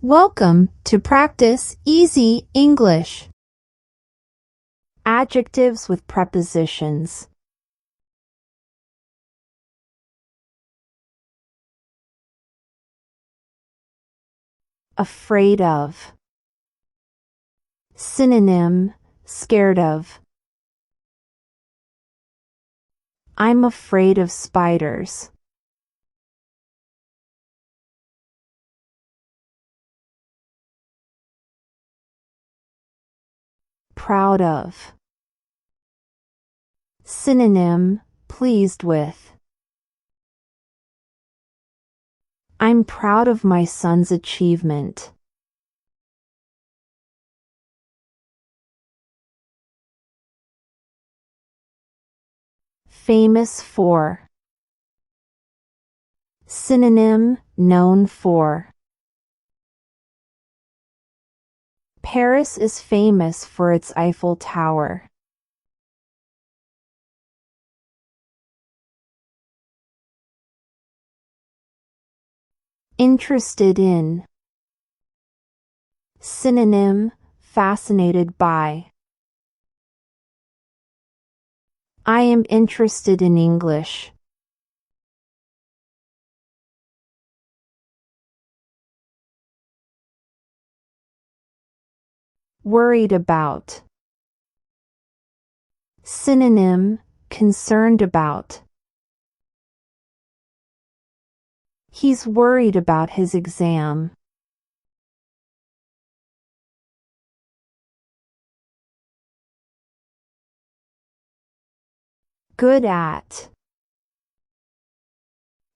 Welcome to Practice Easy English. Adjectives with prepositions. Afraid of. Synonym, scared of. I'm afraid of spiders. Proud of. Synonym, pleased with. I'm proud of my son's achievement. Famous for. Synonym, known for. Paris is famous for its Eiffel Tower. Interested in. Synonym, fascinated by. I am interested in English. Worried about. Synonym, concerned about. He's worried about his exam. Good at.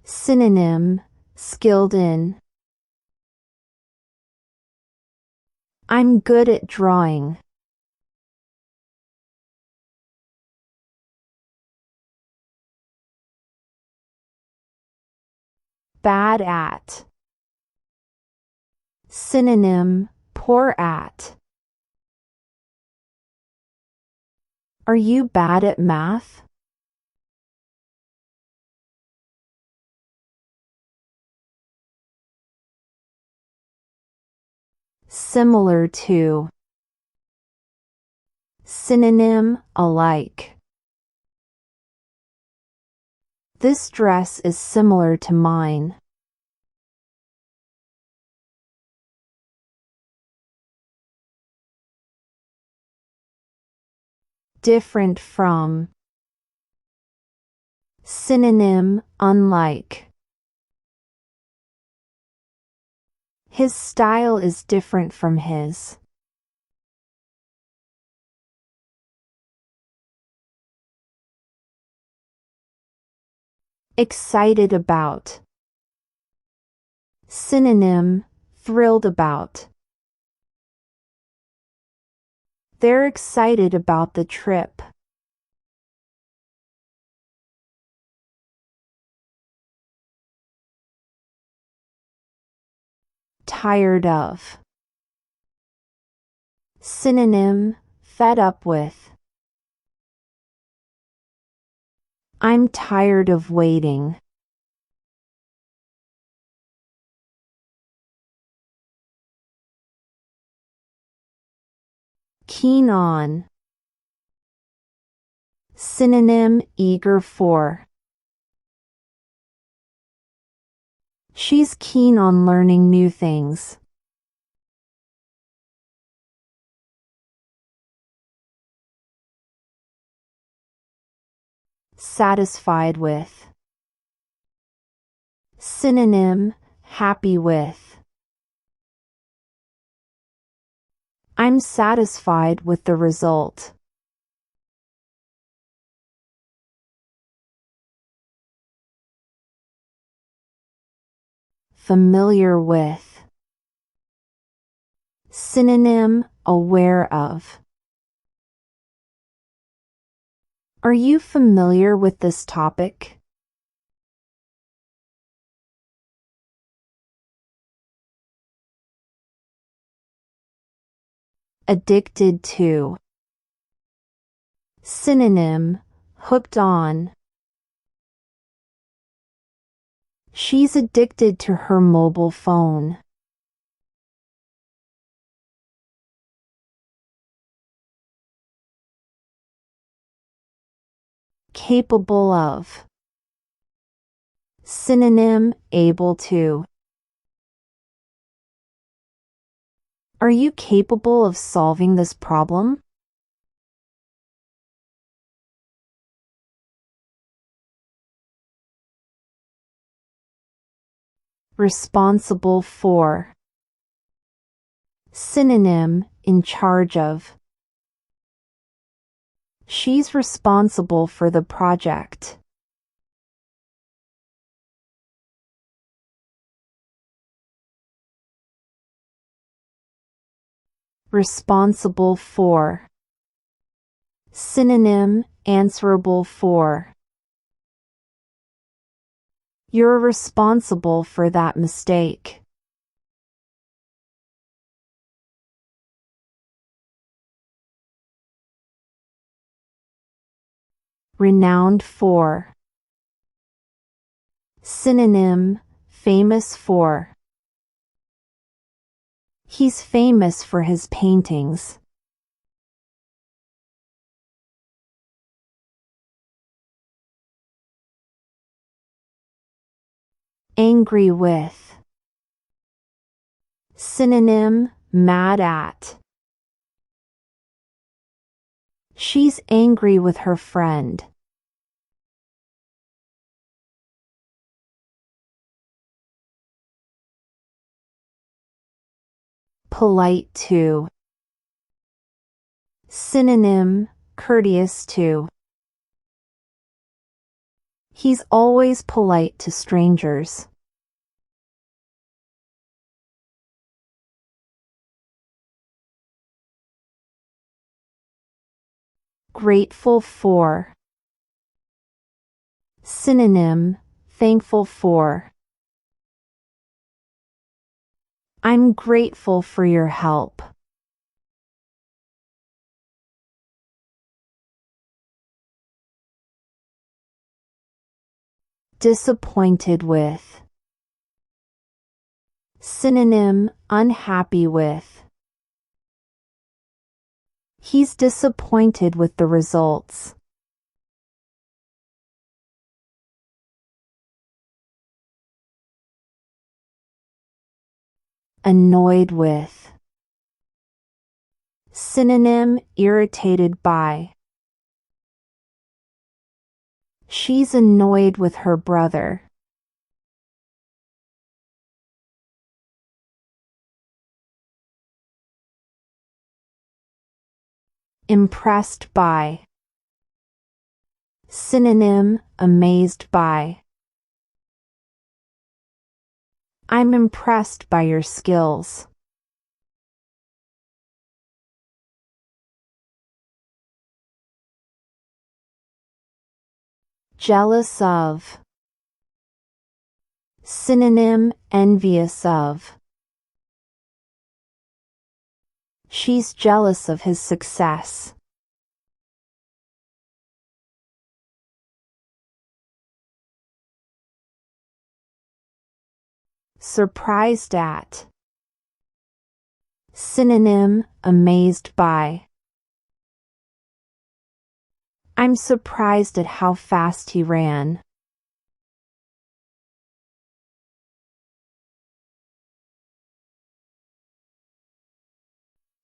Synonym, skilled in. I'm good at drawing. Bad at. Synonym, poor at. Are you bad at math? Similar to. Synonym, alike. This dress is similar to mine. Different from. Synonym, unlike. His style is different from his. Excited about. Synonym, thrilled about. They're excited about the trip. Tired of. Synonym, fed up with. I'm tired of waiting. Keen on. Synonym, eager for. She's keen on learning new things. Satisfied with. Synonym, happy with. I'm satisfied with the result. Familiar with. Synonym, aware of. Are you familiar with this topic? Addicted to. Synonym, hooked on. She's addicted to her mobile phone. Capable of. Synonym, able to. Are you capable of solving this problem? Responsible for. Synonym, in charge of. She's responsible for the project. Responsible for. Synonym, answerable for. You're responsible for that mistake. Renowned for. Synonym, famous for. He's famous for his paintings. Angry with. Synonym, mad at. She's angry with her friend. Polite to. Synonym, courteous to. He's always polite to strangers. Grateful for. Synonym, thankful for. I'm grateful for your help. Disappointed with. Synonym, unhappy with. He's disappointed with the results. Annoyed with. Synonym, irritated by. She's annoyed with her brother. Impressed by. Synonym, amazed by. I'm impressed by your skills. Jealous of. Synonym, envious of. She's jealous of his success. Surprised at. Synonym, amazed by. I'm surprised at how fast he ran.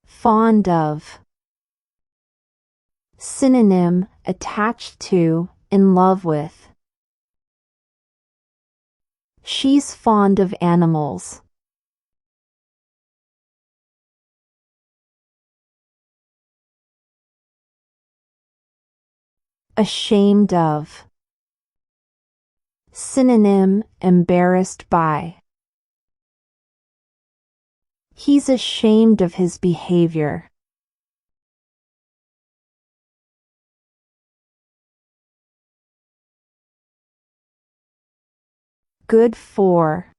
Fond of. Synonym, attached to, in love with. She's fond of animals. Ashamed of. Synonym, embarrassed by. He's ashamed of his behavior. Good for.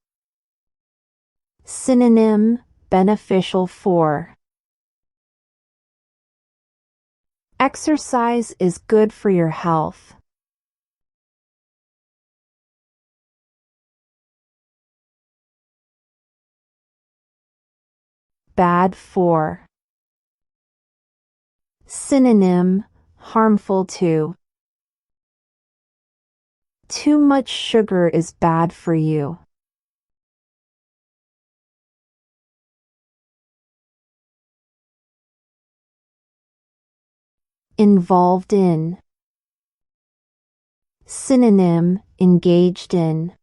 Synonym, beneficial for. Exercise is good for your health. Bad for. Synonym, harmful to. Too much sugar is bad for you. Involved in. Synonym, engaged in.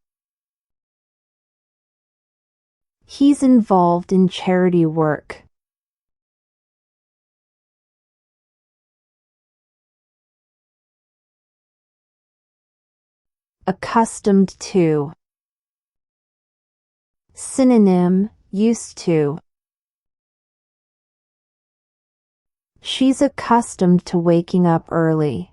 He's involved in charity work. Accustomed to. Synonym, used to. She's accustomed to waking up early.